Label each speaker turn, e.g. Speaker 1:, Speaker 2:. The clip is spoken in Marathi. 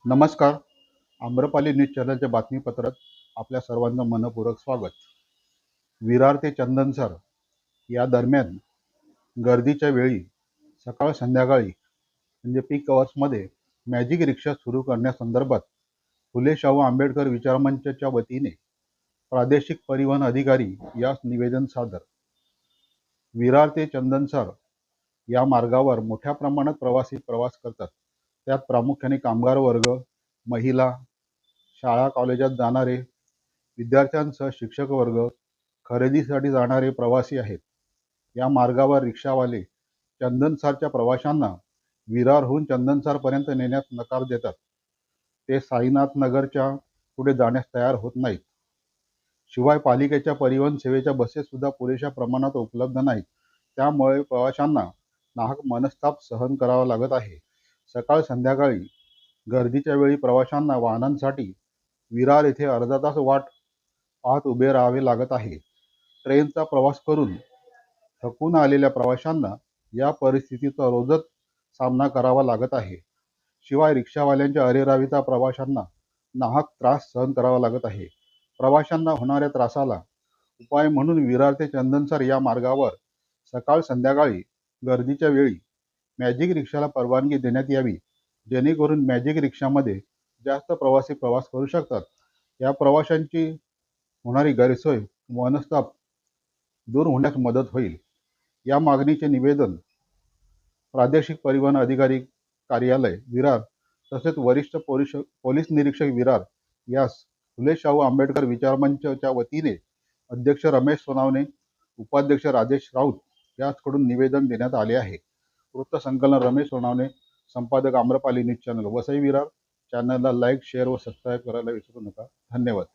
Speaker 1: नमस्कार. आम्रपाली न्यूज चॅनलच्या बातमीपत्रात आपल्या सर्वांचं मनपूर्वक स्वागत. विरार ते चंदनसर या दरम्यान गर्दीच्या वेळी सकाळ संध्याकाळी म्हणजे पीक अवर्समध्ये मॅजिक रिक्षा सुरू करण्यासंदर्भात फुले शाहू आंबेडकर विचारमंचच्या वतीने प्रादेशिक परिवहन अधिकारी यास निवेदन सादर. विरार ते चंदनसर या मार्गावर मोठ्या प्रमाणात प्रवासी प्रवास करतात. त्यात प्रामुख्याने कामगार वर्ग, महिला, शाळा कॉलेजात जाणारे विद्यार्थ्यांसह शिक्षक वर्ग, खरेदीसाठी जाणारे प्रवासी आहेत. या मार्गावर रिक्षावाले चंदनसरच्या प्रवाशांना विरारहून चंदनसरपर्यंत नेण्यास नकार देतात. ते साईनाथ नगरच्या पुढे जाण्यास तयार होत नाहीत. शिवाय पालिकेच्या परिवहन सेवेच्या बसेस सुद्धा पुरेशा प्रमाणात उपलब्ध नाहीत. त्यामुळे प्रवाशांना नाहक मनस्ताप सहन करावा लागत आहे. सकाळ संध्याकाळी गर्दीच्या वेळी प्रवाशांना वाहनांसाठी विरार येथे अर्धा तास वाट पाहत उभे राहावे लागत आहे. ट्रेनचा प्रवास करून थकून आलेल्या प्रवाशांना या परिस्थितीचा रोजच सामना करावा लागत आहे. शिवाय रिक्षावाल्यांच्या अरेरावीचा प्रवाशांना नाहक त्रास सहन करावा लागत आहे. प्रवाशांना होणाऱ्या त्रासाला उपाय म्हणून विरार ते चंदनसर या मार्गावर सकाळ संध्याकाळी गर्दीच्या वेळी मॅजिक रिक्षाला परवानगी देण्यात यावी, जेणेकरून मॅजिक रिक्षामध्ये जास्त प्रवासी प्रवास करू शकतात. या प्रवाशांची होणारी गैरसोय मनस्ताप दूर होण्यास मदत होईल. या मागणीचे निवेदन प्रादेशिक परिवहन अधिकारी कार्यालय विरार तसेच वरिष्ठ पोलीस निरीक्षक विरार यास फुले शाहू आंबेडकर विचारमंचच्या वतीने अध्यक्ष रमेश सोनावणे, उपाध्यक्ष राजेश राऊत याचकडून निवेदन देण्यात आले आहे. वृत्तसंकलन रमेश सोनावणे, संपादक आम्रपाली न्यूज चॅनल वसई विरार. चॅनलला लाईक, शेअर व सबस्क्राईब करायला विसरू नका. धन्यवाद.